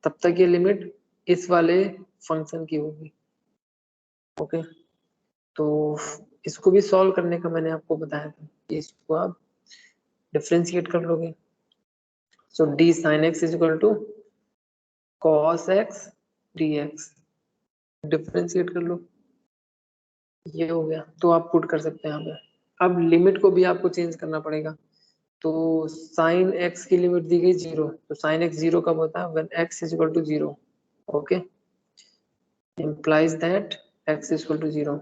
तब तक ये लिमिट इस वाले फंक्शन की होगी। ओके, तो इसको भी सॉल्व करने का मैंने आपको बताया था कि इसको आप डिफरेंशिएट कर लोगे। So d sine x is equal to cos x d x, differentiate कर लो, ये हो गया। तो आप पुट कर सकते हैं यहाँ पे। अब लिमिट को भी आपको चेंज करना पड़ेगा। तो साइन एक्स की लिमिट दी गई 0, तो साइन एक्स 0 कब होता है? When x is equal to 0। Okay, implies that x is equal to 0।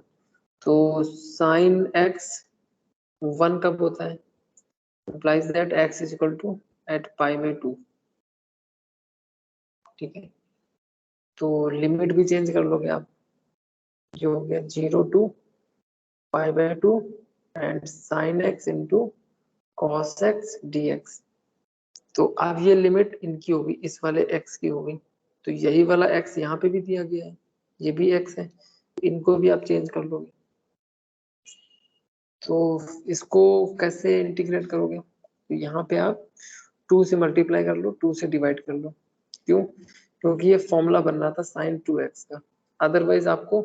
तो sin x 1 कब होता है? implies that x is equal to at π/2। ठीक है, तो लिमिट भी चेंज कर लोगे आप, जो हो गया 0 to π/2 and sin x into cos x dx। तो अब ये लिमिट इनकी होगी, इस वाले x की होगी। तो यही वाला x यहाँ पे भी दिया गया है, ये भी x है, इनको भी आप चेंज कर लोगे। तो इसको कैसे इंटीग्रेट करोगे? तो यहाँ पे आप 2 से मल्टीप्लाई कर लो, 2 से डिवाइड कर लो। क्यों? क्योंकि ये फॉर्मूला बन रहा था साइन 2x का, अदरवाइज आपको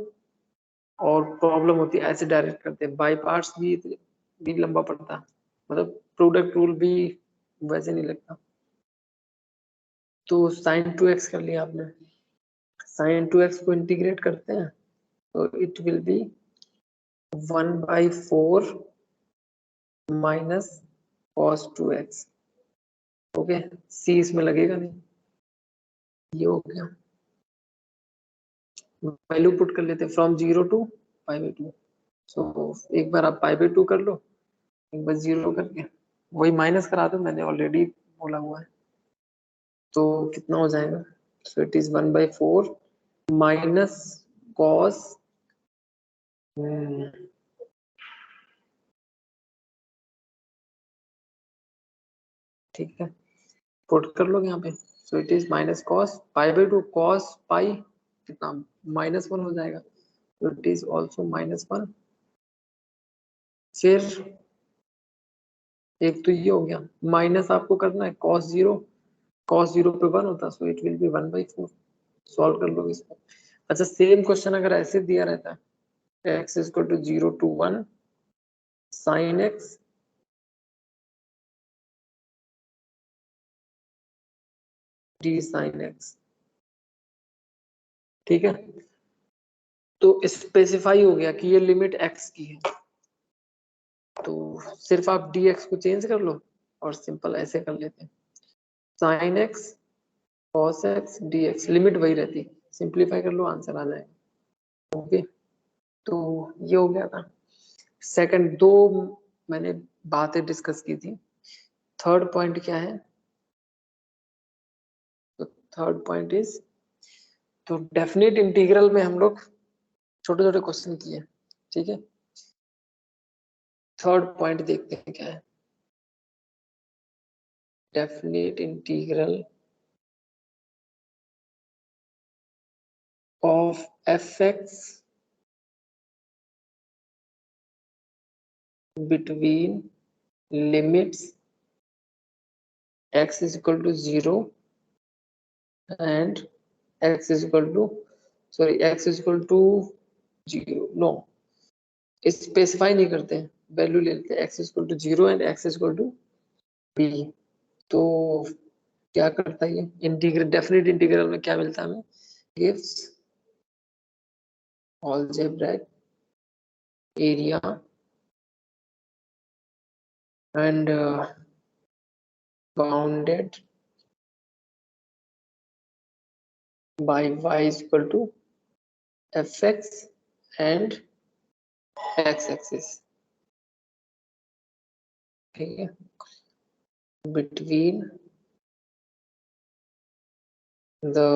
और प्रॉब्लम होती है ऐसे डायरेक्ट करते हैं, बाय पार्ट्स भी लंबा पड़ता, मतलब प्रोडक्ट रूल भी वैसे नहीं लगता। तो साइन 2x कर लिया आपने, साइन 2x को इंटीग्रेट करते हैं तो it will be 1/4 minus cos 2x। Okay, C इसमें लगेगा नहीं, ये हो गया। वैल्यू पुट कर लेते हैं फ्रॉम 0 to π/2। सो एक बार आप π/2 कर लो, एक बार 0 करके वही माइनस करा दो, मैंने ऑलरेडी बोला हुआ है। तो कितना हो जाएगा? So it is 1/4 minus cos, ठीक है, पुट कर लो यहाँ पे। So it is minus cos π/2, cos pi कितना -1 हो जाएगा, तो इट इज ऑल्सो -1। फिर एक तो ये हो गया, माइनस आपको करना है cos 0, cos 0 पे 1 होता, so it will be 1/4। Solve कर लो इसको। अच्छा, सेम क्वेश्चन अगर ऐसे दिया रहता है x is equal to 0 to 1 sin x d sin x, ठीक है, तो स्पेसिफाई हो गया कि ये लिमिट x की है। तो सिर्फ आप dx को चेंज कर लो और सिंपल ऐसे कर लेते हैं, sin x cos x dx, limit वही रहती, सिंप्लीफाई कर लो, आंसर आ जाएगा। ओके, तो ये हो गया था। सेकंड दो मैंने बातें डिस्कस की थी, थर्ड पॉइंट क्या है? तो थर्ड पॉइंट इज, तो डेफिनेट इंटीग्रल में हम लोग छोटे छोटे क्वेश्चन किए, ठीक है। थर्ड पॉइंट देखते हैं क्या है। Definite integral of fx between limits x is equal to 0 and x is equal to, sorry, x is equal to 0, no, specify नहीं करते हैं, वैल्यू ले लेते हैं x is equal to 0 and x is equal to b। तो क्या करता है ये इंटीग्रल, डेफिनेट इंटीग्रल में क्या मिलता है हमें? Gives algebraic area and bounded by y is equal to fx and x axis, ठीक है, between the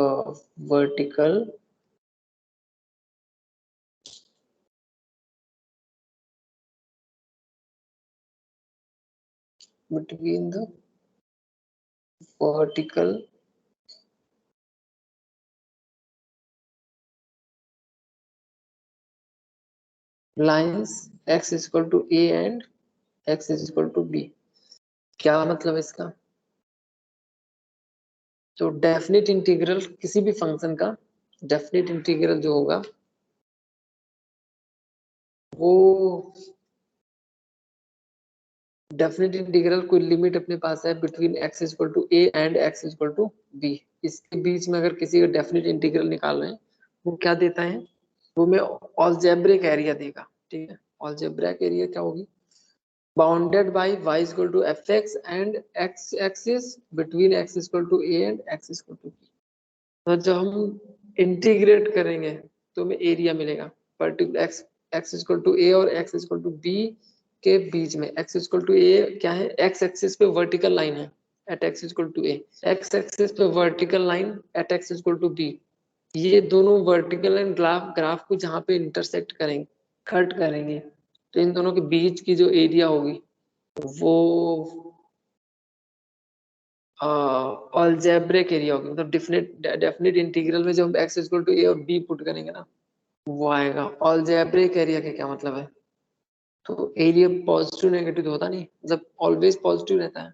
vertical between the vertical lines x is equal to a and x is equal to b। क्या मतलब इसका? तो definite integral किसी भी function का definite integral जो होगा वो डेफिनेट इंटीग्रल कोई लिमिट अपने पास है between x equal to a and x equal to b। इसके बीच में अगर किसी का डेफिनेट इंटीग्रल निकाल रहे हैं वो क्या देता है, वो में अलजेब्रिक एरिया देगा। ठीक है, अलजेब्रिक एरिया क्या होगी, bounded by y equal to fx and x axis between x equal to a and x equal to b। तो जब हम इंटीग्रेट करेंगे तो हमें एरिया मिलेगा particular x equal to a और x इक्वल टू b के बीच में। x इक्वल टू a क्या है, x एक्सिस पे वर्टिकल लाइन है at x equal to a, x axis पे vertical line at x equal to b। ये दोनों वर्टिकल लाइन ग्राफ को जहाँ पे इंटरसेक्ट करेंगे, कट करेंगे, तो इन दोनों के बीच की जो एरिया होगी वो अलजेब्रिक एरिया होगी। मतलब डेफिनेट इंटीग्रल में जब हम x इक्वल टू a और b पुट करेंगे ना वो आएगा। अलजेब्रिक एरिया का क्या मतलब है, तो एरिया पॉजिटिव नेगेटिव होता नहीं, मतलब ऑलवेज पॉजिटिव रहता है।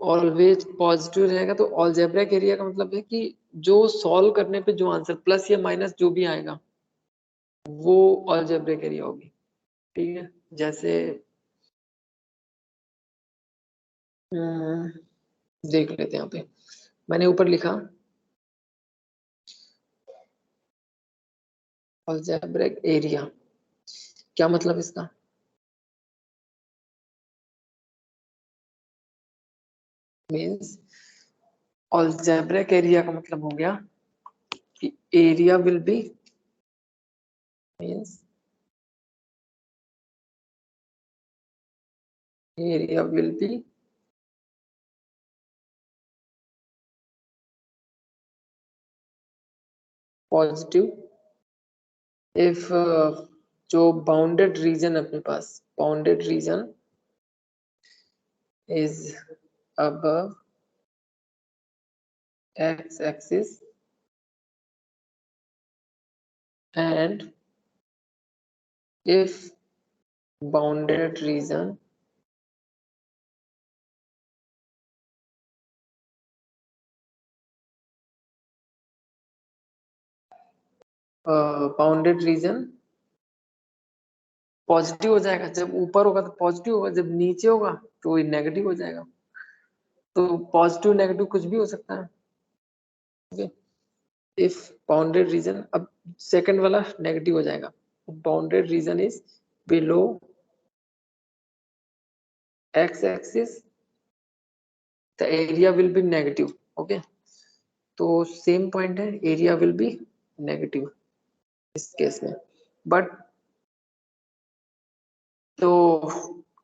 ऑलवेज पॉजिटिव रहेगा तो अलजेब्रिक एरिया का मतलब है कि जो सॉल्व करने पे जो आंसर प्लस या माइनस जो भी आएगा वो अलजेब्रिक एरिया होगी। ठीक है, जैसे देख लेते हैं यहाँ पे मैंने ऊपर लिखा अलजेब्रिक एरिया, क्या मतलब इसका, मीन्स अलजेब्रिक एरिया का मतलब हो गया कि area will be means area will be positive if जो बाउंडेड रीजन अपने पास, bounded region is above x axis and if bounded region bounded region positive हो जाएगा, जब ऊपर होगा तो पॉजिटिव होगा, जब नीचे होगा तो नेगेटिव हो जाएगा। तो पॉजिटिव नेगेटिव कुछ भी हो सकता है। ओके, इफ बाउंडेड रीजन, अब सेकंड वाला नेगेटिव हो जाएगा, bounded region is below x axis the area will B negative. Okay, तो सेम पॉइंट है, एरिया विल बी नेगेटिव इस केस में। बट तो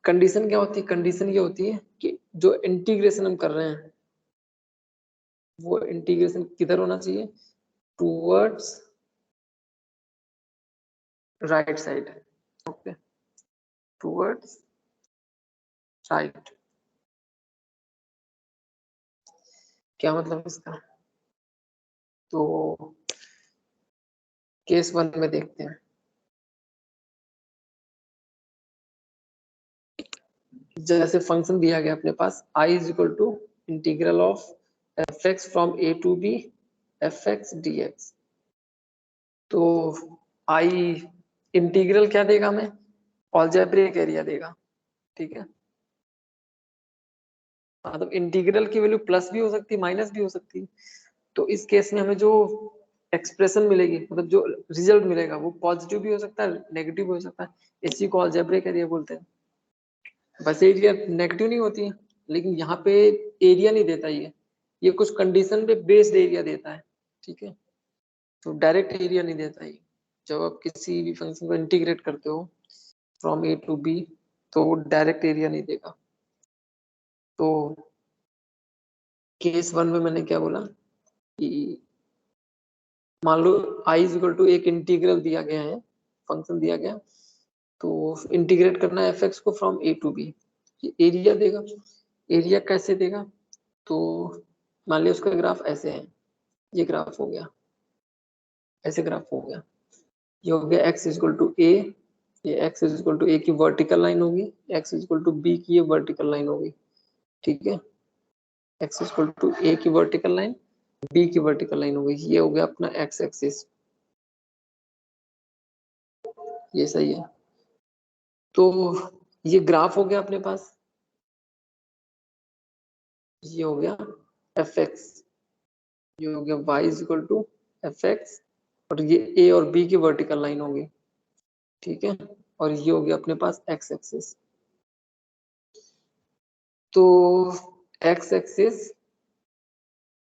कंडीशन क्या होती है, कंडीशन ये होती है कि जो इंटीग्रेशन हम कर रहे हैं वो इंटीग्रेशन किधर होना चाहिए, towards right side. Okay, towards right. क्या मतलब इसका, तो केस 1 में देखते हैं। जैसे फंक्शन दिया गया अपने पास i is equal to integral of f x from a to b f x d x. तो i इंटीग्रल क्या देगा हमें, अलजेब्रिक एरिया देगा। ठीक है, मतलब इंटीग्रल की वैल्यू प्लस भी हो सकती है माइनस भी हो सकती है। तो इस केस में हमें जो एक्सप्रेशन मिलेगी, मतलब जो रिजल्ट मिलेगा वो पॉजिटिव भी हो सकता है नेगेटिव भी हो सकता है। इसी को अलजेब्रिक एरिया बोलते हैं। बस एरिया नेगेटिव नहीं होती है, लेकिन यहाँ पे एरिया नहीं देता ये कुछ कंडीशन पे बेस्ड एरिया देता है। ठीक है, तो डायरेक्ट एरिया नहीं देता ये। जब आप किसी भी फंक्शन को इंटीग्रेट करते हो फ्रॉम ए टू बी तो वो डायरेक्ट एरिया नहीं देगा। तो केस 1 में मैंने क्या बोला कि मान लो i इज इक्वल टू एक इंटीग्रल दिया गया है, फंक्शन दिया गया, तो इंटीग्रेट करना है एफ एक्स को from a to b, area देगा। एरिया कैसे देगा, तो मान लिया उसका ग्राफ ऐसे है, ये ग्राफ हो गया, ऐसे ग्राफ हो गया, ये हो गया x इक्वल टू ए, ये x इक्वल टू ए की वर्टिकल लाइन होगी, x इक्वल टू बी की ये वर्टिकल लाइन होगी। ठीक है, एक्स इक्वल टू ए की वर्टिकल लाइन, बी की वर्टिकल लाइन हो गई, ये हो गया अपना एक्स एक्सिस, ये सही है। तो ये ग्राफ हो गया अपने पास, ये हो गया एफ एक्स, ये हो गया y is equal to f x, और ये ए और बी की वर्टिकल लाइन होगी, ठीक है, और ये हो गया अपने पास एक्स एक्सिस। तो एक्स एक्सिस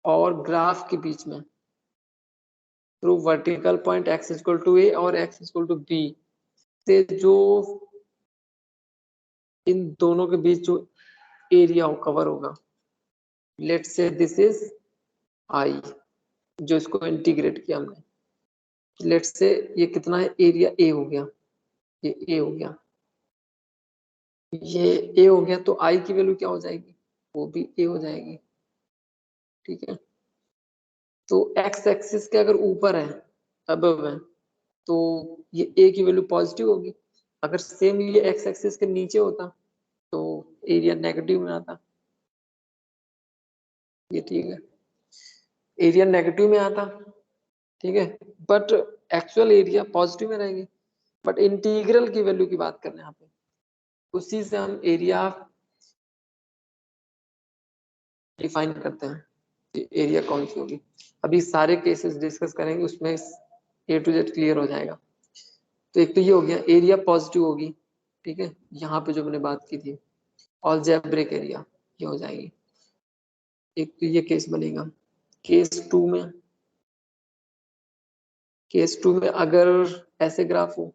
और ग्राफ के बीच में through vertical point x equal to a और एक्स इक्वल टू बी से जो इन दोनों के बीच जो एरिया हो कवर होगा, let's say this is I, जो इसको इंटीग्रेट किया हमने, लेट्स से ये कितना है, एरिया ए हो गया, ये ए हो गया, ये ए हो गया, तो आई की वैल्यू क्या हो जाएगी, वो भी ए हो जाएगी, ठीक है। तो एक्स एक्सिस के अगर ऊपर है, अबव है, तो ये ए की वैल्यू पॉजिटिव होगी, अगर सेम ये एक्स एक्सिस के नीचे होता तो एरिया नेगेटिव में आता, ये ठीक है, एरिया नेगेटिव में आता, ठीक है, बट एक्चुअल एरिया पॉजिटिव में रहेगी, बट इंटीग्रल की वैल्यू की बात कर रहे हैं यहाँ पे, उसी से हम एरिया डिफाइन करते हैं कि एरिया कौन सी होगी। अभी सारे केसेस डिस्कस करेंगे, उसमें ए टू जेड क्लियर हो जाएगा। तो एक तो ये हो गया, एरिया पॉजिटिव होगी, ठीक है, यहाँ पे जो मैंने बात की थी अलजेब्रिक एरिया, ये हो जाएगी, एक तो ये केस बनेगा। केस टू में, केस टू में अगर ऐसे ग्राफ हो,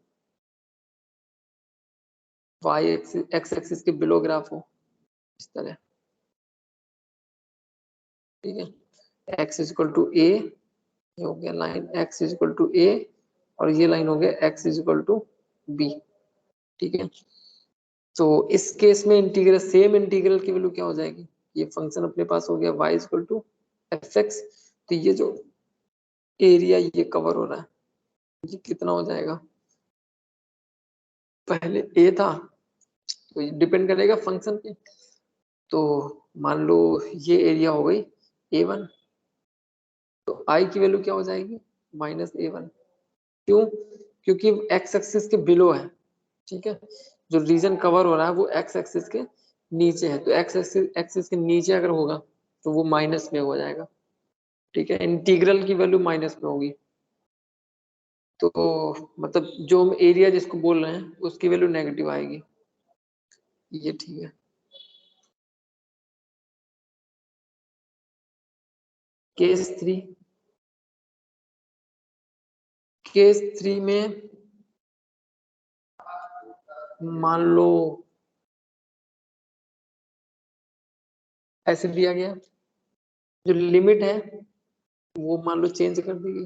वाई एक्स एक्सिस के बिलो ग्राफ हो, इस तरह, ठीक है, x is equal to a, ये हो गया line x is equal to a, और ये लाइन हो गया x is equal to b, ठीक है। तो इस केस में इंटीग्रल, सेम इंटीग्रल की वैल्यू क्या हो जाएगी, ये फंक्शन अपने पास हो गया y is equal to f x, तो ये जो एरिया ये कवर हो रहा है, ये कितना हो जाएगा, पहले a था, तो ये डिपेंड करेगा फंक्शन पे, तो मान लो ये एरिया हो गई a1, तो i की वैल्यू क्या हो जाएगी, माइनस a1, क्यों, क्योंकि x एक्सिस के बिलो है, ठीक है, जो रीजन कवर हो रहा है वो x एक्सिस के नीचे है, तो x एक्सिस के नीचे अगर होगा तो वो माइनस में हो जाएगा, ठीक है, इंटीग्रल की वैल्यू माइनस में होगी, तो मतलब जो हम एरिया जिसको बोल रहे हैं उसकी वैल्यू नेगेटिव आएगी, ये ठीक है। केस थ्री, केस थ्री में मान लो ऐसे दिया गया, जो लिमिट है वो मान लो चेंज कर दी गई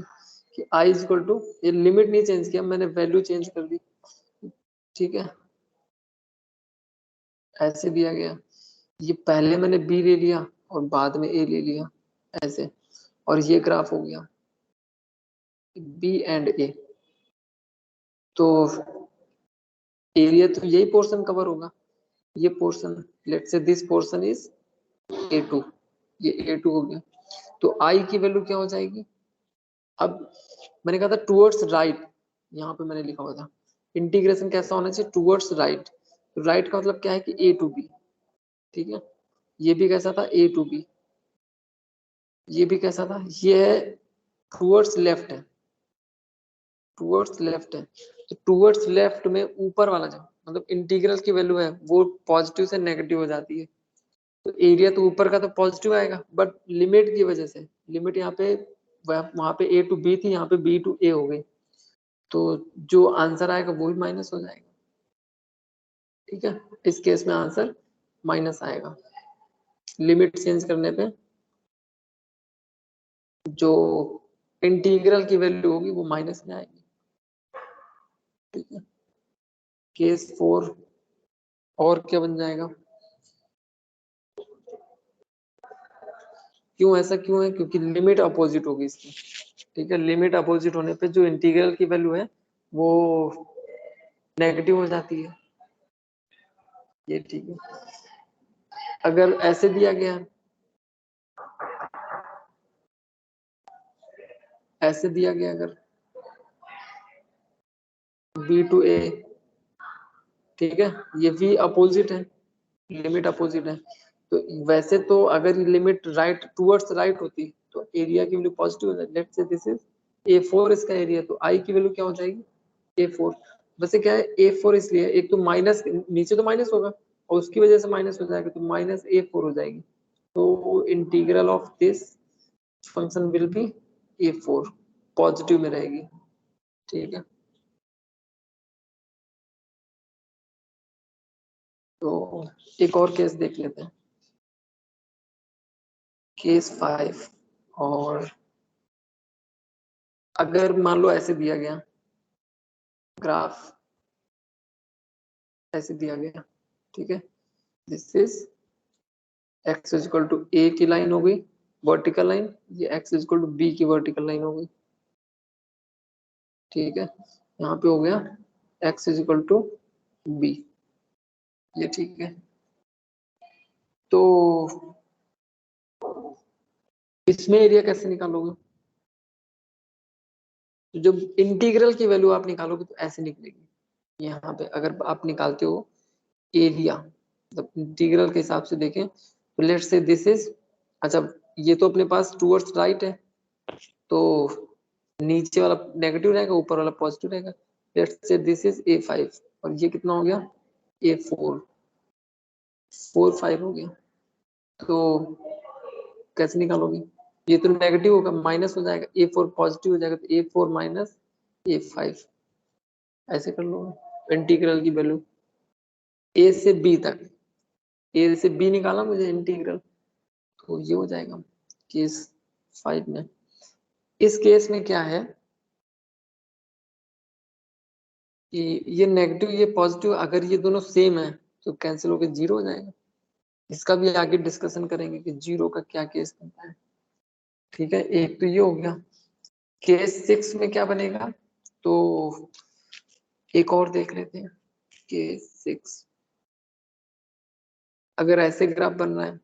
कि आई इज इक्वल टू, ये लिमिट नहीं चेंज किया मैंने, वैल्यू चेंज कर दी, ठीक है, ऐसे दिया गया, ये पहले मैंने बी ले लिया और बाद में ए ले लिया, ऐसे, और ये ग्राफ हो गया बी एंड ए, तो एरिया तो यही पोर्शन कवर होगा, ये portion, let's say this portion is a2, ये a2 हो गया, तो i की वैल्यू क्या हो जाएगी, अब मैंने कहा था टूवर्ड्स राइट, यहाँ पे मैंने लिखा हुआ था इंटीग्रेशन कैसा होना चाहिए, टूवर्ड्स राइट, राइट का मतलब क्या है कि a टू बी, ठीक है, ये भी कैसा था a टू बी, ये भी कैसा था, ये है टूवर्ड्स लेफ्ट है, टूवर्ड्स लेफ्ट है, तो टूवर्ड्स लेफ्ट में ऊपर वाला जो मतलब इंटीग्रल की वैल्यू है वो पॉजिटिव से नेगेटिव हो जाती है, तो एरिया तो ऊपर का तो पॉजिटिव आएगा, बट लिमिट की वजह से, लिमिट यहाँ पे वहां पे a टू बी थी, यहाँ पे b टू a हो गई, तो जो आंसर आएगा वो भी माइनस हो जाएगा, ठीक है, इस केस में आंसर माइनस आएगा, लिमिट चेंज करने पे जो इंटीग्रल की वैल्यू होगी वो माइनस में आएगी, ठीक है। केस फोर और क्या बन जाएगा, क्यों ऐसा क्यों है, क्योंकि लिमिट अपोजिट होगी इसकी, ठीक है, लिमिट अपोजिट होने पे जो इंटीग्रल की वैल्यू है वो नेगेटिव हो जाती है, ये ठीक है। अगर ऐसे दिया गया ऐसे दिया गया अगर b टू a, ठीक है, ये v अपोजिट है, लिमिट अपोजिट है, तो वैसे तो अगर लिमिट राइट टूवर्ड्स राइट होती तो एरिया की वैल्यू पॉजिटिव हो जाती। Let's say this is a4 इसका एरिया, तो i की वैल्यू क्या हो जाएगी a4। वैसे क्या है a4 इसलिए एक तो माइनस, नीचे तो माइनस होगा और उसकी वजह से माइनस हो जाएगा, तो माइनस a4 हो जाएगी। तो integral of this function will be a4, positive में रहेगी, ठीक है। तो एक और केस देख लेते हैं, केस 5। और अगर मान लो ऐसे दिया गया ग्राफ, ऐसे दिया गया, ठीक है, this is x is equal to a की लाइन हो गई वर्टिकल लाइन, ये x is equal to b की वर्टिकल लाइन हो गई, ठीक है। यहाँ पे हो गया x is equal to b, ये ठीक है। तो इसमें एरिया कैसे निकालोगे? तो जब इंटीग्रल की वैल्यू आप निकालोगे तो ऐसे निकलेगी। यहाँ पे अगर आप निकालते हो एरिया, मतलब इंटीग्रल के हिसाब से देखें तो लेट्स से दिस इज, अच्छा ये तो अपने पास टूवर्ड्स राइट है, तो नीचे वाला नेगेटिव रहेगा, ऊपर वाला पॉजिटिव रहेगा। Let's say this is a5 और ये कितना हो गया a4, 4 5 हो गया। तो कैसे निकालोगे? ये तो नेगेटिव होगा, माइनस हो जाएगा, a4 पॉजिटिव हो जाएगा, तो a4 माइनस a5, ऐसे कर लो। इंटीग्रल की वैल्यू a से b तक, a से b निकाला मुझे इंटीग्रल, तो ये हो जाएगा केस 5 में। इस केस में क्या है कि ये नेगेटिव ये पॉजिटिव अगर ये दोनों सेम है तो कैंसिल होकर जीरो हो जाएगा। इसका भी आगे डिस्कशन करेंगे कि जीरो का क्या केस बनता है, ठीक है। एक तो ये हो गया। केस 6 में क्या बनेगा, तो एक और देख लेते हैं। केस 6 अगर ऐसे ग्राफ बन रहा है,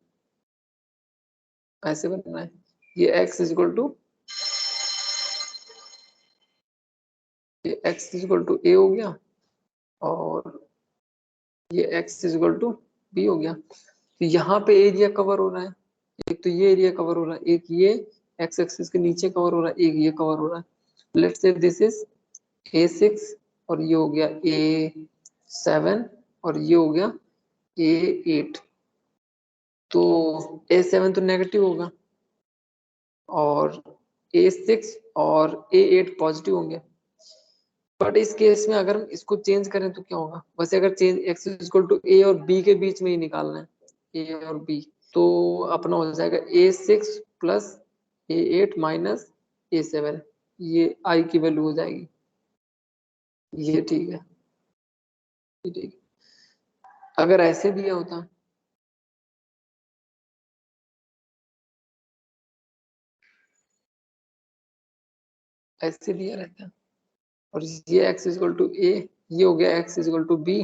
ऐसे बन रहा है, ये x इज इक्वल टू, ये x is equal to a हो गया और ये x is equal to b हो गया। तो यहाँ पे एरिया कवर हो रहा है, एक तो ये एरिया कवर हो रहा है, एक ये x एक्सिस के नीचे कवर हो रहा है, एक ये कवर हो रहा है। Let's say this is a6 और ये हो गया a7 और ये हो गया a8। तो a7 तो नेगेटिव होगा और a6 और a8 पॉजिटिव होंगे। बट इस केस में अगर हम इसको चेंज करें तो क्या होगा? वैसे अगर change x equal to a और b के बीच में ही निकालना है, a और b, तो अपना हो जाएगा a6 plus a8 minus a7, ये i की वैल्यू हो जाएगी। ये ठीक है, ये ठीक है। अगर ऐसे दिया होता, ऐसे दिया रहता और ये x इक्वल टू a, ये हो गया x इक्वल टू b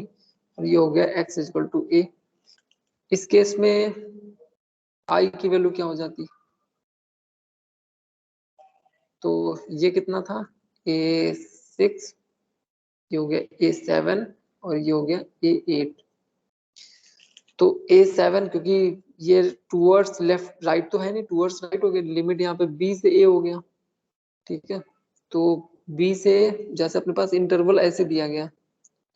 और ये हो गया x इक्वल टू a, इस केस में i की वैल्यू क्या हो जाती? तो ये कितना था a6, ये हो गया a7 और ये हो गया a8। तो a7 क्योंकि ये टूवर्ड्स लेफ्ट राइट तो है नहीं, टूवर्ड्स राइट हो गया, लिमिट यहाँ पे b से a हो गया, ठीक है। तो b से, जैसे अपने पास इंटरवल ऐसे दिया गया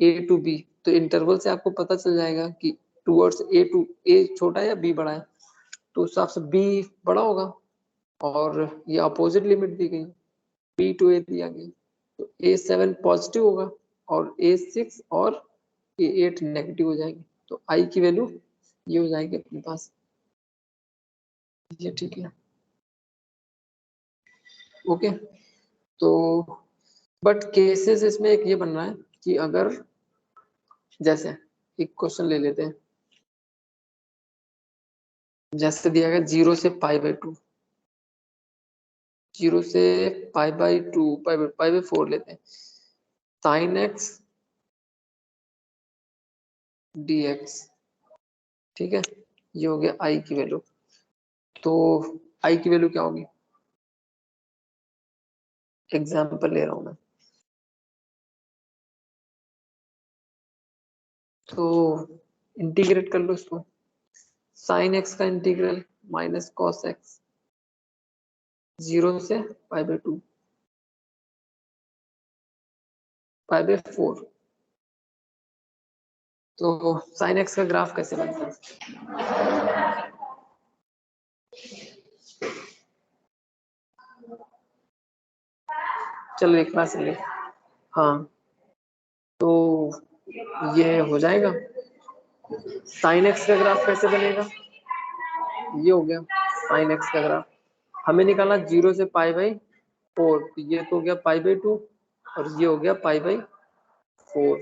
a टू b, तो इंटरवल से आपको पता चल जाएगा कि टूवर्ड्स a छोटा है या b बड़ा है, तो उस हिसाब से b बड़ा होगा और ये अपोजिट लिमिट दी गई, b टू a दिया गया, तो a7 पॉजिटिव होगा और a6 और a8 नेगेटिव हो जाएंगे, तो i की वैल्यू ये हो जाएगी अपने पास, ये ठीक है, ओके। तो बट केसेस इसमें एक ये बन रहा है कि अगर जैसे एक क्वेश्चन ले लेते हैं, जैसे दिया गया 0 से π/2, 0 से π/2, π/4 लेते हैं, sin x dx, ठीक है, ये हो गया i की वैल्यू। तो i की वैल्यू क्या होगी? एग्जाम्पल ले रहा हूं मैं। तो इंटीग्रेट कर लो इसको, साइन एक्स का इंटीग्रल माइनस कॉस एक्स 0 से π/2 π/4। तो साइन एक्स का ग्राफ कैसे बनता है? चलो एक बार से ले, हाँ तो ये हो जाएगा। साइन एक्स का ग्राफ कैसे बनेगा? ये हो गया साइन एक्स का ग्राफ, हमें निकालना 0 से π/4, तो ये तो हो गया π/2 और ये हो गया π/4,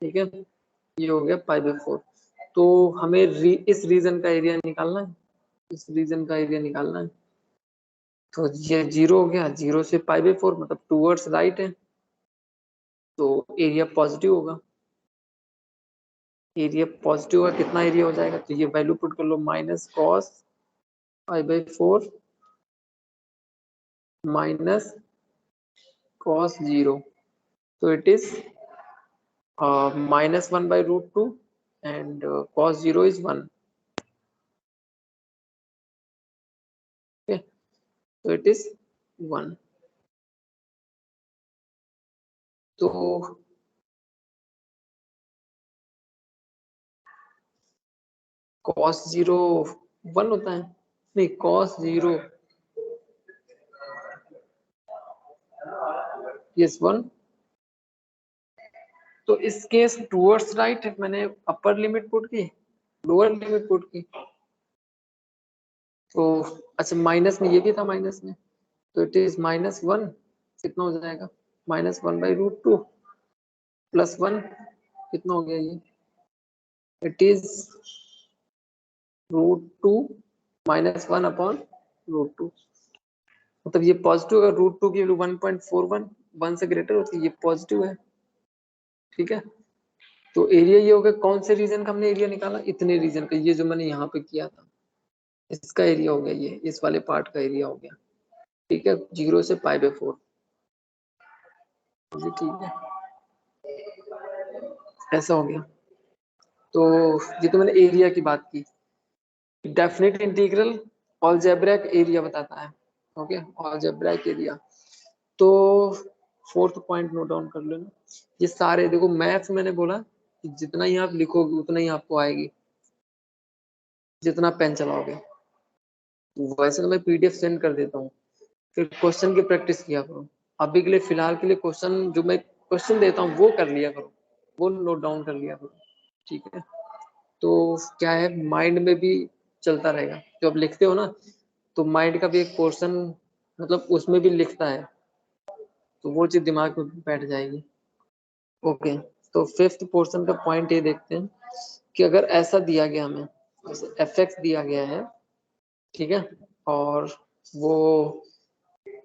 ठीक है, ये हो गया π/4। तो हमें इस रीजन का एरिया निकालना है, इस रीजन का एरिया निकालना है। तो ये 0 हो गया, 0 से π/4 मतलब टूवर्ड्स राइट है, तो एरिया पॉजिटिव होगा। एरिया पॉजिटिव होगा, कितना एरिया हो जाएगा? तो ये वैल्यू पुट कर लो, minus cos π/4 minus cos 0, so it is -1/√2 and cos 0 is 1, okay, so it is 1। तो cos 0 1 होता है, नहीं cos 0 yes 1। तो इस केस टूवर्ड्स राइट मैंने अपर लिमिट पुट की, लोअर लिमिट पुट की, तो अच्छा माइनस में ये भी था, माइनस में, तो इट इज -1, कितना हो जाएगा? -1/√2 प्लस 1, कितना हो गया ये? इट इज √2 -1/√2, मतलब ये पॉजिटिव है। √2 की वैल्यू 1.41, 1 से ग्रेटर होती है, ये पॉजिटिव है, ठीक है। तो एरिया ये हो गया, कौन से रीजन का हमने एरिया निकाला? इतने रीजन का, ये जो मैंने यहाँ पे किया था इसका एरिया हो गया, ये इस वाले पार्ट का एरिया हो गया, ठीक है, 0 से π/4, जी ठीक है, ऐसा हो गया। तो ये तो मैंने एरिया की बात की। डेफिनेट इंटीग्रल अलजेब्रिक एरिया बताता है, ओके, अलजेब्रिक एरिया। तो फोर्थ पॉइंट नोट डाउन कर लेना, ये सारे देखो मैथ्स मैंने बोला कि जितना ही आप लिखोगे उतना ही आपको आएगी, जितना पेन चलाओगे। वैसे तो मैं पीडीएफ सेंड कर देता हूँ, फिर क्वेश्चन की प्रैक्टिस किया करो। अभी के लिए फिलहाल के लिए क्वेश्चन जो मैं क्वेश्चन देता हूँ वो कर लिया करो, वो नोट डाउन कर लिया करो, ठीक है। तो क्या है, माइंड में भी चलता रहेगा, जो आप लिखते हो ना, तो माइंड का भी एक पोर्शन मतलब उसमें भी लिखता है, तो वो चीज दिमाग में बैठ जाएगी, ओके। तो फिफ्थ पोर्शन का पॉइंट ये देखते हैं कि अगर ऐसा दिया गया हमें, जैसे एफ दिया गया है, ठीक है, और वो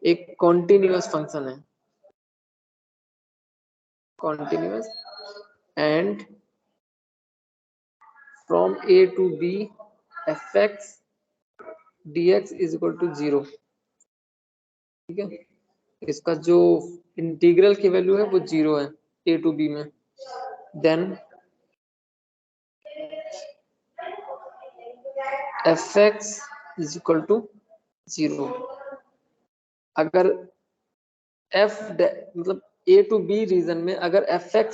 एक कॉन्टिन्यूअस फंक्शन है, continuous, and from a to b fx dx is equal to 0, ठीक है। इसका जो इंटीग्रल की वैल्यू है वो 0 है ए टू बी में, then fx is equal to 0। अगर f मतलब ए टू बी रीजन में अगर fx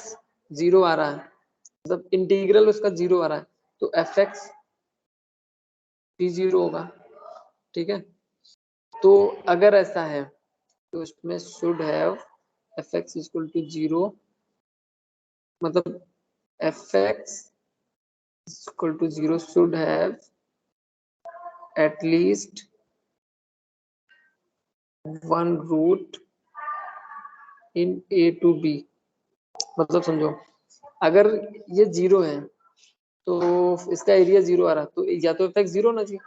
0 आ रहा है, मतलब इंटीग्रल उसका 0 आ रहा है, तो fx भी 0 होगा, ठीक है। तो अगर ऐसा है तो इसमें should have fx equal to 0, मतलब fx equal to 0 should have at least 1 root in a to b. मतलब समझो, अगर ये 0 है तो इसका एरिया 0 आ रहा, तो या तो fx 0 होना चाहिए,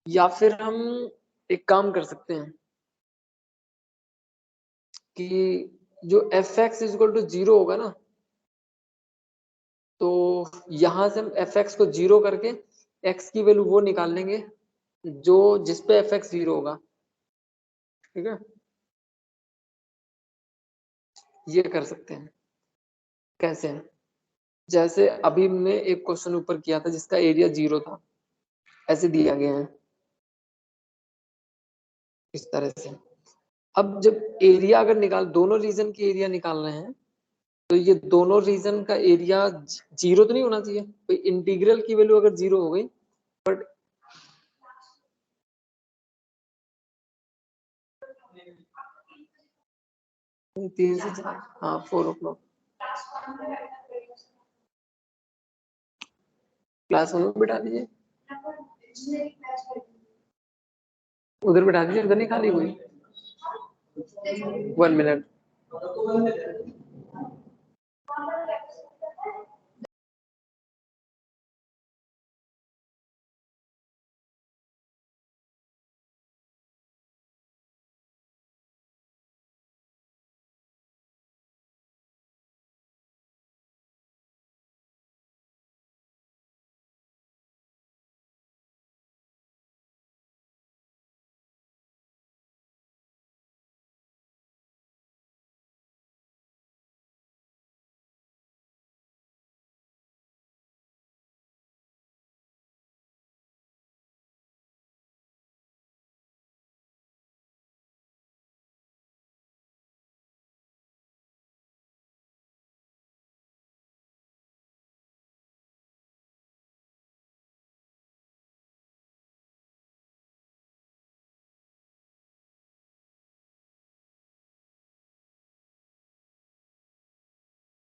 या फिर हम एक काम कर सकते हैं कि जो fx इक्वल टू 0 होगा ना, तो यहां से हम fx को 0 करके x की वैल्यू वो निकाल लेंगे जो जिसपे एफ एक्स 0 होगा, ठीक है, ये कर सकते हैं। कैसे? जैसे अभी हमने एक क्वेश्चन ऊपर किया था जिसका एरिया 0 था, ऐसे दिया गया है इस तरह से। अब जब एरिया अगर निकाल, दोनों रीजन की एरिया निकाल रहे हैं, तो ये दोनों रीजन का एरिया 0 तो नहीं होना चाहिए। तो इंटीग्रल की वैल्यू अगर 0 हो गई, बट तीन से चार, हाँ 4 o'clock क्लास में बिठा दीजिए, उधर बिठा दीजिए, उधर नहीं खाली हुई। 1 मिनट।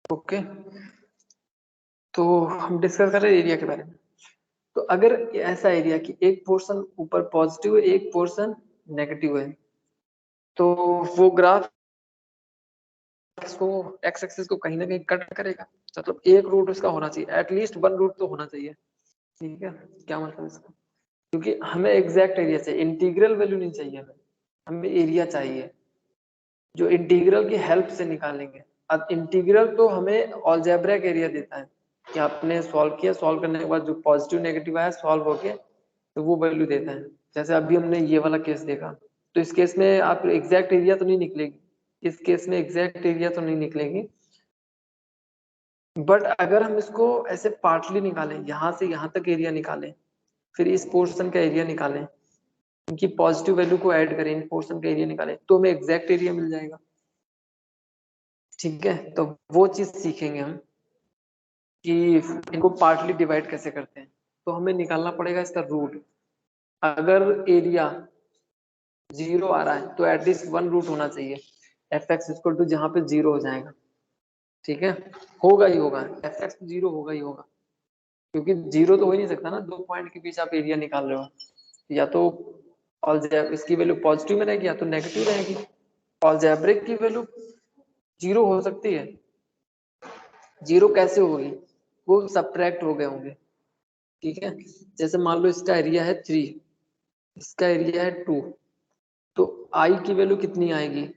ओके, तो हम डिस्कस कर रहे हैं एरिया के बारे में। तो अगर ऐसा एरिया कि एक पोर्शन ऊपर पॉजिटिव है, एक पोर्शन नेगेटिव है, तो वो ग्राफ इसको एक्स एक्सिस को कहीं ना कहीं कट करेगा। मतलब एक रूट उसका होना चाहिए, एटलीस्ट 1 रूट तो होना चाहिए। ठीक है, क्या मतलब इसका? क्योंकि हमें एग्जैक्ट एरिया चाहिए, इंटीग्रल वैल्यू नहीं चाहिए, हमें एरिया चाहिए जो इंटीग्रल की हेल्प से निकालेंगे। अब इंटीग्रल तो हमें अलजेब्रिक एरिया देता है कि आपने सॉल्व किया, सॉल्व करने के बाद जो पॉजिटिव नेगेटिव आया सॉल्व हो गया, तो वो वैल्यू देता है। जैसे अभी हमने ये वाला केस देखा, तो इस केस में आप एग्जैक्ट एरिया तो नहीं निकलेगी, इस केस में एग्जैक्ट एरिया तो नहीं निकलेगी, बट अगर हम इसको ऐसे पार्टली निकालें, यहाँ से यहाँ तक एरिया निकालें, फिर इस पोर्शन का एरिया निकालें, इनकी पॉजिटिव वैल्यू को ऐड करें, इन पोर्शन का एरिया निकालें, तो हमें एग्जैक्ट एरिया मिल जाएगा। ठीक है, तो वो चीज सीखेंगे हम कि इनको पार्टली डिवाइड कैसे करते हैं। तो हमें निकालना पड़ेगा इसका रूट। अगर एरिया 0 आ रहा है तो एटलीस्ट 1 रूट होना चाहिए, एफ एक्स इक्वल टू जहां पे 0 हो जाएगा। ठीक है, होगा ही होगा, एफ एक्स 0 होगा ही होगा, क्योंकि 0 तो हो ही नहीं सकता ना, दो पॉइंट के बीच आप एरिया निकाल रहे हो, या तो इसकी वैल्यू पॉजिटिव में रहेगी या तो नेगेटिव रहेगी। अलजेब्रिक की वैल्यू 0 हो सकती है, 0 कैसे होगी, वो सब्ट्रैक्ट हो गए होंगे। ठीक है, जैसे मान लो इसका एरिया है 3, इसका एरिया है 2, तो आई की वैल्यू कितनी आएगी?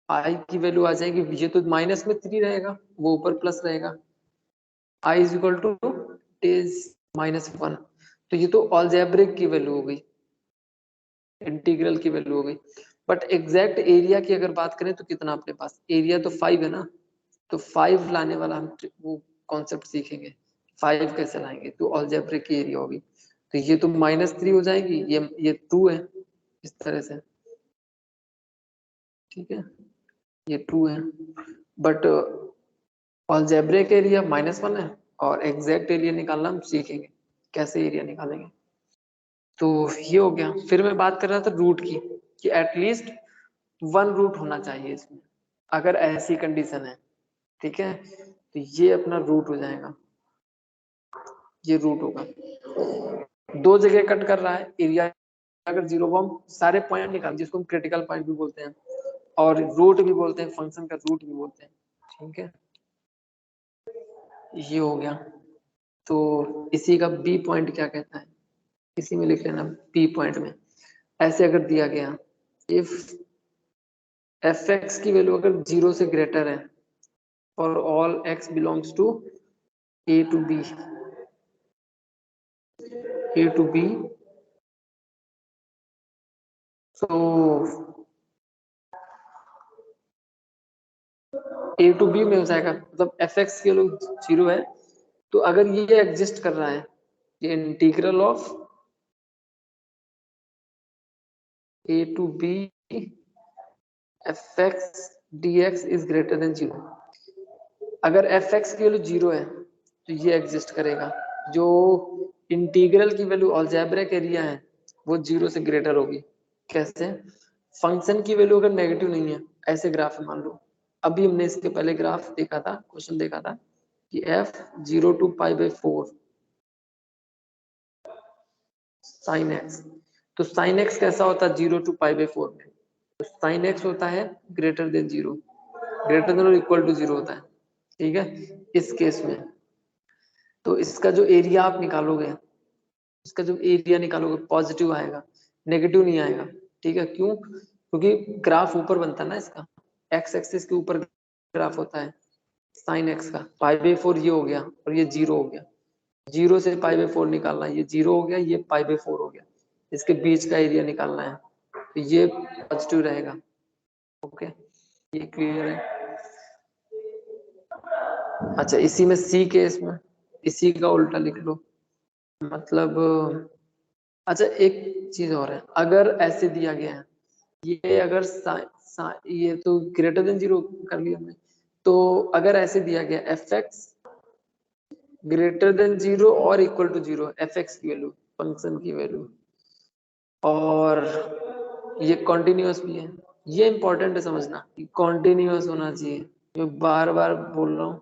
आई की वैल्यू आ जाएगी, ये तो माइनस में 3 रहेगा, वो ऊपर प्लस रहेगा, I is equal two is -1। तो ये तो अलजेब्रिक की वैल्यू हो गई, इंटीग्रल की वैल्यू हो गई। बट एग्जैक्ट एरिया की अगर बात करें तो कितना अपने पास एरिया तो 5 है ना, तो 5 लाने वाला हम वो कॉन्सेप्ट सीखेंगे, 5 कैसे लाएंगे, तो अलजेब्रिक की एरिया होगी। तो ये तो -3 हो जाएगी, ये 2 है, इस तरह से। ठीक है, ये 2 है, बट अलजेब्रिक एरिया -1 है, और एग्जैक्ट एरिया निकालना हम सीखेंगे कैसे एरिया निकालेंगे। तो ये हो गया। फिर मैं बात कर रहा था रूट की, कि एटलीस्ट 1 रूट होना चाहिए इसमें, अगर ऐसी कंडीशन है। ठीक है, तो ये अपना रूट हो जाएगा, ये रूट होगा। दो जगह कट कर रहा है, एरिया अगर 0 को हम सारे पॉइंट निकाल, जिसको हम क्रिटिकल पॉइंट भी बोलते हैं और रूट भी बोलते हैं, फंक्शन का रूट भी बोलते हैं। ठीक है, ये हो गया। तो इसी का बी पॉइंट क्या कहता है, इसी में लिख लेना बी पॉइंट में। ऐसे अगर दिया गया, इफ एफ एक्स की वैल्यू अगर 0 से ग्रेटर है for all x belongs to a to b, A to B, so A to B में हो जाएगा, मतलब fx की वैल्यू 0 है, तो अगर ये एग्जिस्ट कर रहा है, ये integral of A to B fx dx is greater than 0। अगर fx की वैल्यू 0 है तो ये एग्जिस्ट करेगा, जो इंटीग्रल की वैल्यू अलजेब्रिक एरिया है वो 0 से ग्रेटर होगी। कैसे? फंक्शन की वैल्यू अगर नेगेटिव नहीं है, ऐसे ग्राफ मान लो, अभी हमने इसके पहले ग्राफ देखा था, क्वेश्चन देखा था कि f 0 to π/4 sin x, तो sin x कैसा होता है 0 to π/4 में? तो sin x होता है ग्रेटर देन 0, ग्रेटर देन और इक्वल टू 0 होता है, ठीक है। इस केस में तो इसका जो एरिया आप निकालोगे, इसका जो एरिया निकालोगे पॉजिटिव आएगा, नेगेटिव नहीं आएगा, ठीक है। क्यों? क्योंकि ग्राफ ऊपर बनता है ना, इसका एक्स एक्सिस के ऊपर ग्राफ होता है साइन एक्स का। π/4 ये हो गया और ये 0 हो गया, 0 से π/4 निकालना है, ये 0 हो गया, ये π/4 हो गया, इसके बीच का एरिया निकालना है, तो ये पॉजिटिव रहेगा। ओके, ये क्लियर है? अच्छा, इसी में सी केस में इसी का उल्टा लिख लो, मतलब अच्छा एक चीज और है, अगर ऐसे दिया गया है, ये अगर ये तो ग्रेटर देन 0 कर लिया हमने, तो अगर ऐसे दिया गया एफ एक्स ग्रेटर देन 0 और इक्वल टू 0, एफ एक्स की वैल्यू, फंक्शन की वैल्यू, और ये कॉन्टिन्यूअस भी है, ये इंपॉर्टेंट है समझना, कॉन्टिन्यूअस होना चाहिए। मैं बार बार बोल रहा हूँ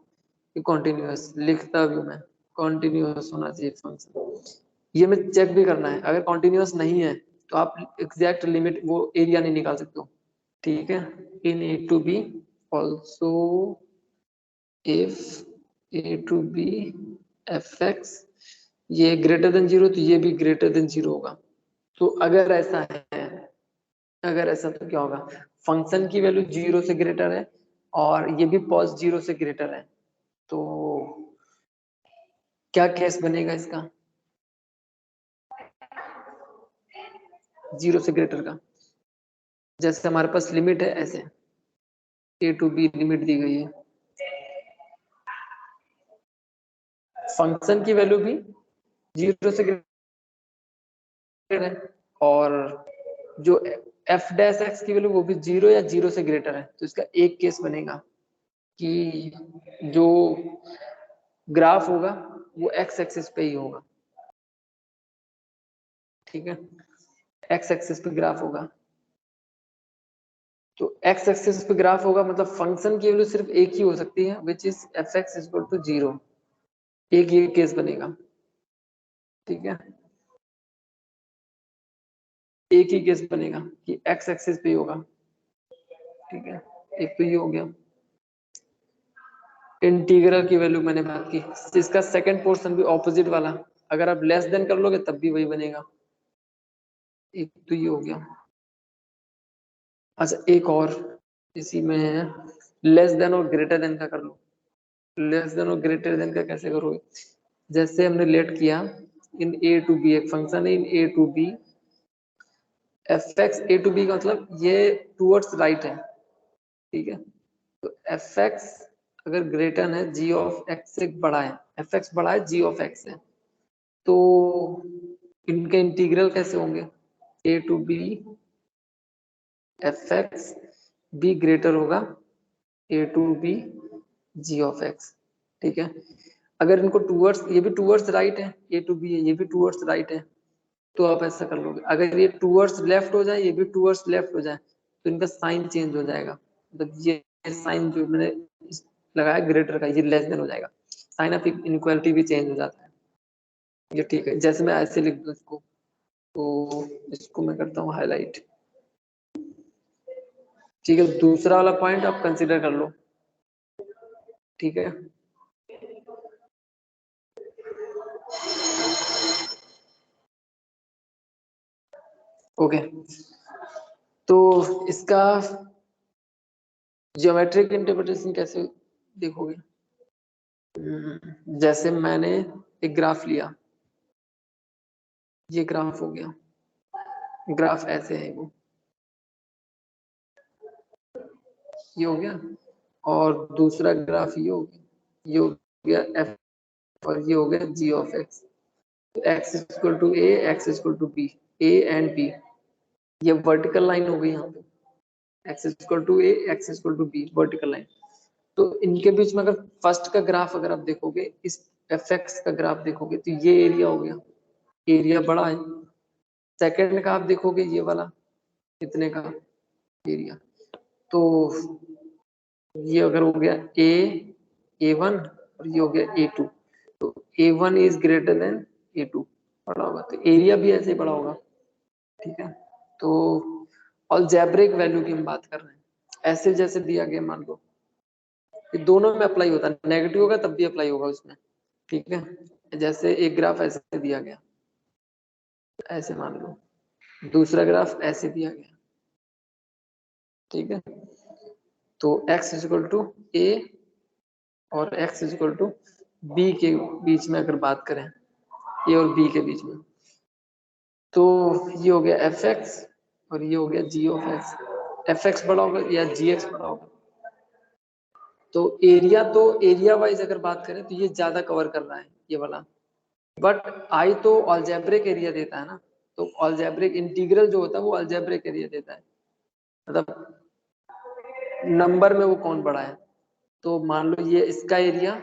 कि कॉन्टिन्यूअस, लिखता भी हूँ मैं, कॉन्टिन्यूअस होना चाहिए फंक्शन। ये मैं चेक भी करना है, अगर कॉन्टिन्यूअस नहीं है तो आप एग्जैक्ट लिमिट वो एरिया नहीं निकाल सकते हो, ठीक है। In a to b also if a to b f x ये ग्रेटर देन 0 तो ये भी ग्रेटर देन 0 होगा। तो अगर ऐसा है, अगर ऐसा तो क्या होगा, फंक्शन की वैल्यू 0 से ग्रेटर है और ये भी पॉज 0 से ग्रेटर है, तो क्या केस बनेगा इसका 0 से ग्रेटर का? जैसे हमारे पास लिमिट है, ऐसे ए टू बी लिमिट दी गई है, फंक्शन की वैल्यू भी 0 से ग्रेटर है और जो एफ डैश एक्स की वैल्यू वो भी 0 या 0 से ग्रेटर है, तो इसका एक केस बनेगा कि जो ग्राफ होगा वो एक्स एक्सिस पे ही होगा, ठीक है, एक्स एक्सिस पे ग्राफ होगा। तो एक्स एक्सिस पे ग्राफ होगा मतलब फंक्शन की वैल्यू सिर्फ एक ही हो सकती है, which is f x equal to 0, एक ये केस बनेगा, ठीक है, एक ही केस बनेगा कि एक्स एक्सिस पे ही होगा, ठीक है। एक तो ये हो गया इंटीग्रल की वैल्यू मैंने बात की, इसका सेकंड पोर्शन भी ऑपोजिट वाला, अगर आप लेस देन कर लोगे तब भी वही बनेगा, एक तो ये हो गया। अच्छा एक और इसी में है, लेस देन और ग्रेटर देन का कर लो। लेस देन और ग्रेटर देन का कैसे करोगे? जैसे हमने लेट किया इन ए टू बी, एक फंक्शन है in a to b f x, a to b का मतलब ये टूवर्ड्स राइट है, ठीक है। तो एफ एक्स अगर ग्रेटर है जी ऑफ एक्स से बड़ा है, एफ एक्स बड़ा है जी ऑफ एक्स है, तो इनके इंटीग्रल कैसे होंगे? A to b f x be greater होगा a to b g of x, ठीक है। अगर इनको टूवर्ड्स, ये भी टूवर्ड्स राइट है, ए टू बी है, ये भी टूवर्ड्स राइट है, तो आप ऐसा कर लोगे, अगर ये टूवर्ड्स लेफ्ट हो जाए, ये भी टूवर्ड्स लेफ्ट हो जाए, तो इनका साइन चेंज हो जाएगा, मतलब ये साइन जो मैंने लगाया ग्रेटर का, ये लेस देन हो जाएगा, साइन ऑफ इनइक्वालिटी भी चेंज हो जाता है, ये ठीक है। जैसे मैं ऐसे लिख दूं इसको, तो इसको मैं करता हूँ हाईलाइट, ठीक है। दूसरा वाला पॉइंट आप कंसिडर कर लो, ठीक है। ओके, तो इसका ज्योमेट्रिक इंटरप्रिटेशन कैसे देखोगे? जैसे मैंने एक ग्राफ लिया, ये ग्राफ हो गया, ग्राफ ऐसे है वो, ये हो गया। और दूसरा ग्राफ ये हो गया, ये हो गया एफ, और ये हो गया g of x. X equal to a, x equal to b, a and b, ये वर्टिकल लाइन हो गई यहाँ पे, x equal to a, x equal to b, vertical line. तो इनके बीच में अगर फर्स्ट का ग्राफ अगर आप देखोगे, इस एफ एक्स का ग्राफ देखोगे तो ये एरिया हो गया, एरिया बड़ा है। सेकंड का आप देखोगे ये वाला, इतने का एरिया, तो ये अगर हो गया A1 और ये हो गया A2, तो A1 is greater than A2, बड़ा होगा, तो एरिया भी ऐसे ही बड़ा होगा। ठीक है, तो अलजेब्रिक वैल्यू की हम बात कर रहे हैं, ऐसे जैसे दिया गया, मान लो ये दोनों में अप्लाई होता है, नेगेटिव होगा तब भी अप्लाई होगा उसमें। ठीक है, जैसे एक ग्राफ ऐसे दिया गया, ऐसे मान लो, दूसरा ग्राफ ऐसे दिया गया। ठीक है, तो x इक्वल टू ए और x इक्वल टू बी के बीच में अगर बात करें, ए और बी के बीच में, तो ये हो गया एफ एक्स और ये हो गया g of x. F x बड़ा होगा या जी एक्स बड़ा होगा, तो एरिया वाइज अगर बात करें तो ये ज्यादा कवर कर रहा है ये वाला, बट आई तो अलजेब्रिक एरिया देता है ना, तो अलजेब्रिक इंटीग्रल जो होता है वो अलजेब्रिक एरिया देता है, मतलब नंबर में वो कौन बड़ा है। तो मान लो ये इसका एरिया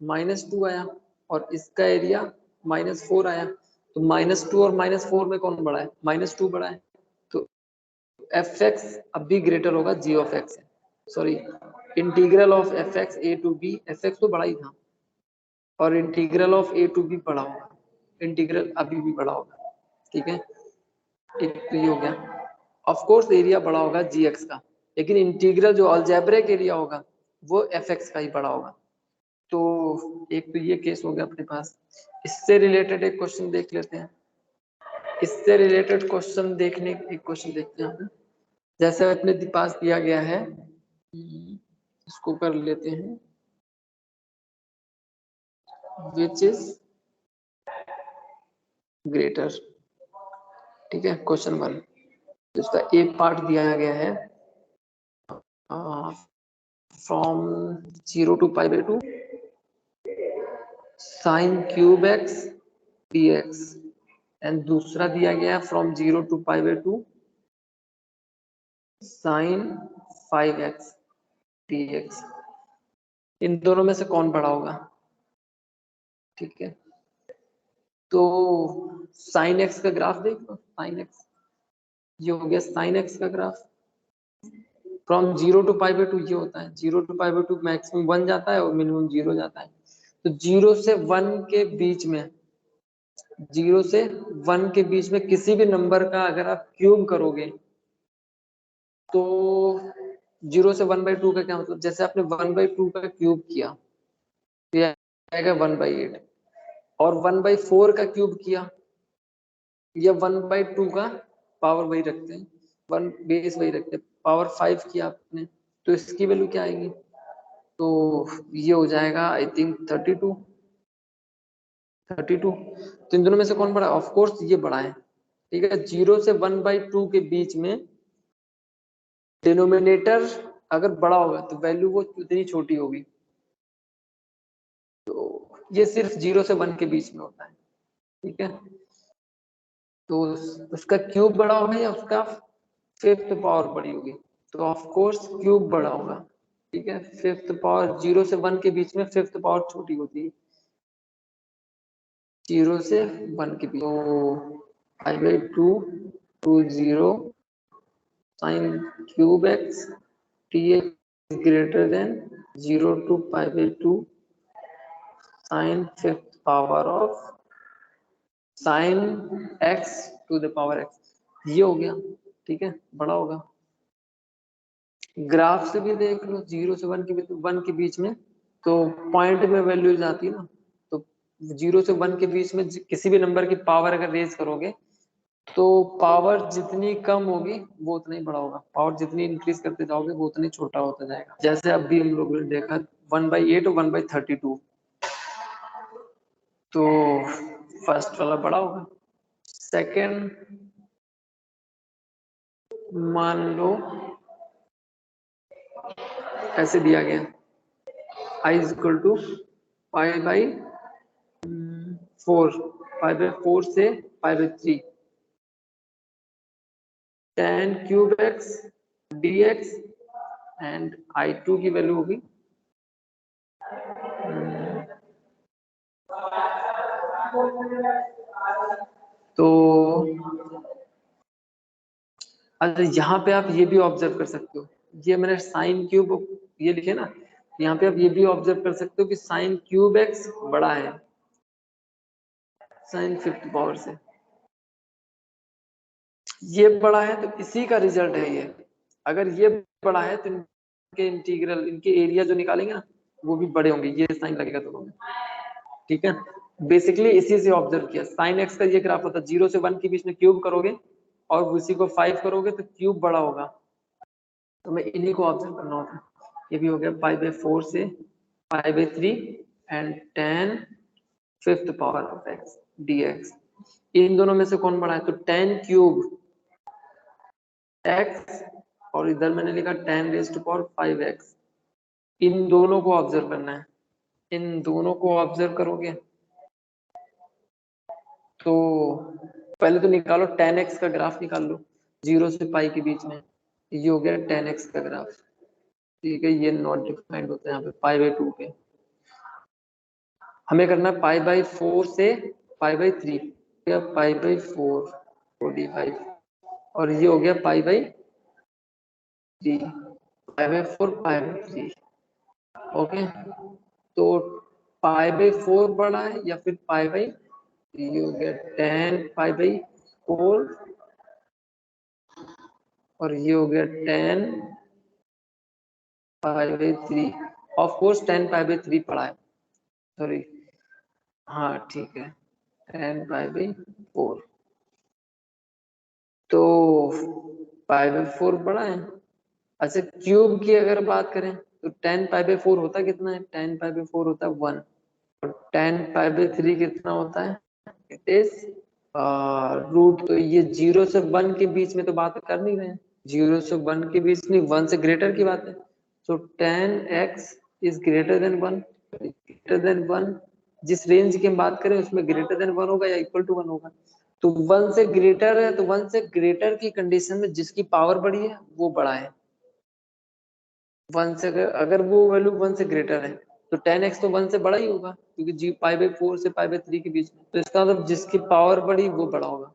-2 आया और इसका एरिया -4 आया, तो -2 और -4 में कौन बड़ा है, -2 बड़ा है, तो एफ एक्स अब भी ग्रेटर होगा g of x, sorry, integral of f x a to b, f x तो बड़ा ही था और integral of a to b बड़ा होगा, इंटीग्रल अभी भी बड़ा होगा। ठीक है, एक तो ये हो गया, ऑफ कोर्स एरिया बड़ा होगा जी एक्स का, लेकिन इंटीग्रल जो अलजेब्रिक एरिया होगा वो एफ एक्स का ही बड़ा होगा। तो एक तो ये केस हो गया अपने पास। इससे रिलेटेड एक क्वेश्चन देख लेते हैं, इससे रिलेटेड क्वेश्चन देखने एक क्वेश्चन देखते हैं, जैसे अपने पास दिया गया है, इसको कर लेते हैं, विच इज ग्रेटर। ठीक है, क्वेश्चन 1, इसका एक पार्ट दिया गया है, from 0 to π/2 sin cube x dx, and दूसरा दिया गया from 0 to π/2 sin 5x dx। इन दोनों में से कौन बड़ा होगा। ठीक है, तो sin x का ग्राफ देख लो, sin x, ये हो गया sin x का ग्राफ, फ्रॉम 0 to π/2 ये होता है, 0 to π/2 मैक्सिमम 1 जाता है और मिनिमम 0 जाता है, तो 0 से 1 के बीच में, 0 से 1 के बीच में किसी भी नंबर का अगर आप क्यूब करोगे, तो 0 से 1/2 का क्या मतलब, जैसे आपने 1/2 का क्यूब किया तो ये आएगा 1/8, और 1/4 का क्यूब किया, या 1/2 का पावर वही रखते हैं, 1 बेस वही रखते हैं, पावर 5 किया आपने, तो इसकी वैल्यू क्या आएगी, तो ये हो जाएगा आई थिंक 32। तो इन दोनों में से कौन बड़ा है, ऑफ कोर्स ये बड़ा है। ठीक है, 0 से 1/2 के बीच में डिनोमिनेटर अगर बड़ा होगा तो वैल्यू वो उतनी छोटी होगी, तो ये सिर्फ 0 से 1 के बीच में होता है। ठीक है, तो उसका क्यूब बड़ा होगा या उसका फिफ्थ पावर बड़ी होगी, तो ऑफ कोर्स क्यूब बड़ा होगा। ठीक है, फिफ्थ पावर 0 से 1 के बीच में फिफ्थ पावर छोटी होती है, 0 से 1 के बीच, तो π/2 to 0 sin cube x dx is greater than 0 to π/2 sin fifth power of sin x to the power x, ये हो गया। ठीक है, बड़ा होगा। ग्राफ से भी देख लो, 0 से 1 के बीच में, तो पॉइंट में वैल्यू जाती है ना, तो 0 से 1 के बीच में किसी भी नंबर की पावर अगर रेज करोगे, तो पावर जितनी कम होगी वो उतना ही बड़ा होगा, पावर जितनी इंक्रीज करते जाओगे वो उतना ही छोटा होता जाएगा। जैसे अभी हम लोगों ने देखा 1/8 और 1/32, तो फर्स्ट वाला बड़ा होगा, सेकेंड मान लो ऐसे दिया गया i is equal to pi by 4, pi by 4 से pi by 3, tan cube x dx and i2 की वैल्यू होगी तो अगर यहाँ पे आप ये भी ऑब्जर्व कर सकते हो, ये मैंने साइन क्यूब ये लिखे ना, यहाँ पे आप ये भी ऑब्जर्व कर सकते हो कि साइन क्यूब एक्स बड़ा है साइन फिफ्थ पावर से, ये बड़ा है तो इसी का रिजल्ट है ये। अगर ये बड़ा है तो इनके इंटीग्रल, इनके एरिया जो निकालेंगे ना वो भी बड़े होंगे, ये साइन लगेगा दोनों में, ठीक है। बेसिकली इसी से ऑब्जर्व किया, साइन एक्स का ये ग्राफ होता है 0 से 1 के बीच में क्यूब करोगे और उसी को 5 करोगे तो क्यूब बड़ा होगा, तो मैं इन्हीं को ऑब्जर्व करना होता है। ये भी हो गया पाई बाई 4 से pi by 3 and tan fifth power of x dx, इन दोनों में से कौन बड़ा है, तो tan क्यूब x और इधर मैंने लिखा tan raise to power 5x, इन दोनों को ऑब्जर्व करना है, इन दोनों को ऑब्जर्व करोगे तो पहले तो निकालो tan x का ग्राफ निकाल लो 0 से पाई के बीच में, ये हो गया tan x का ग्राफ, ठीक है। ये नॉट डिफाइंड होता है यहाँ पे पाई बाई 2 पे, हमें करना है पाई बाई 4 से पाई बाई 3, या पाई बाई 4 45 और ये हो गया पाई by 3, pi by 4 pi by 3, okay. तो पाई बाई 4 बड़ा है या फिर पाई बाई, ये हो गया tan पाई बाई 4 और ये हो गया tan pi by 3, of course tan pi by 3 पड़ा है, सॉरी, हाँ ठीक है, tan पाई बाई 4, तो पाई बाई 4 बड़ा है। अच्छा क्यूब की अगर बात करें तो tan पाई बाई 4 होता कितना है, tan पाई बाई 4 होता है 1 और tan पाई बाई 3 कितना होता है, इट इज रूट, तो ये 0 से 1 के बीच में तो बात कर नहीं रहे हैं, 0 से 1 के बीच नहीं, 1 से ग्रेटर की बात है, सो tan x is greater than 1, greater than 1 जिस रेंज की हम बात करें उसमें ग्रेटर देन 1 होगा या इक्वल टू 1 होगा, तो 1 से ग्रेटर है, तो 1 से ग्रेटर की कंडीशन में जिसकी पावर बड़ी है वो बड़ा है, 1 से अगर वो वैल्यू 1 से ग्रेटर है तो tan x तो 1 से बड़ा ही होगा क्योंकि जी पाई बाई 4 से पाई बाई 3 के बीच में, तो इसका मतलब जिसकी पावर बड़ी वो बड़ा होगा,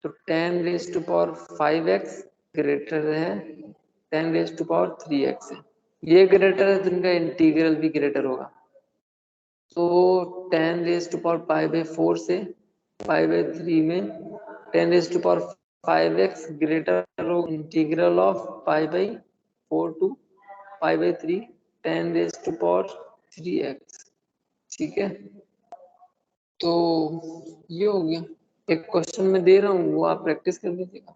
तो tan raise to power 5x greater है tan raise to power 3x है, ये ग्रेटर है तो इनका इंटीग्रल भी ग्रेटर होगा, तो tan raise to power pi by 4 से पाई बाई 3 में tan raise to power 5x greater हो integral of pi by 4 to pi by 3 tan raise to power 3x, ठीक है। तो ये हो गया, एक क्वेश्चन मैं दे रहा हूँ वो आप प्रैक्टिस कर लीजिएगा,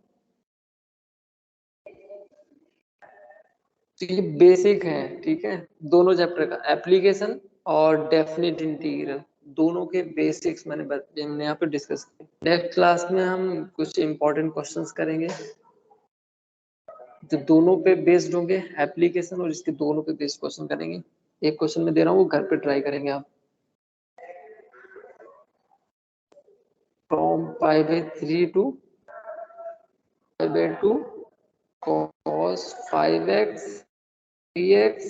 तो ये बेसिक है, ठीक है, दोनों चैप्टर का एप्लीकेशन और डेफिनेट इंटीग्रल दोनों के बेसिक्स मैंने यहाँ पे डिस्कस किए। नेक्स्ट क्लास में हम कुछ इंपॉर्टेंट क्वेश्चंस करेंगे जो दोनों पे बेस्ड होंगे, एप्लीकेशन और इसके दोनों पे बेस्ड क्वेश्चन करेंगे। एक क्वेश्चन में दे रहा हूँ वो घर पे ट्राई करेंगे आप। From pi by 3 to pi by 2 cos 5x 3x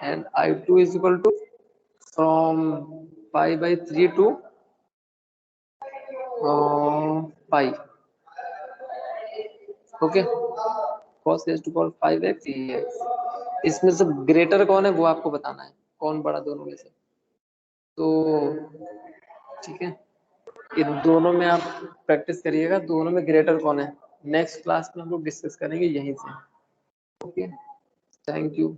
and I2 is equal to from pi by 3 to pi, okay, cos raised to power 5x 3x, इसमें से ग्रेटर कौन है वो आपको बताना है, कौन बड़ा दोनों में से, तो ठीक है, इन दोनों में आप प्रैक्टिस करिएगा, दोनों में ग्रेटर कौन है, नेक्स्ट क्लास में हम लोग डिस्कस करेंगे यहीं से, ओके, थैंक यू।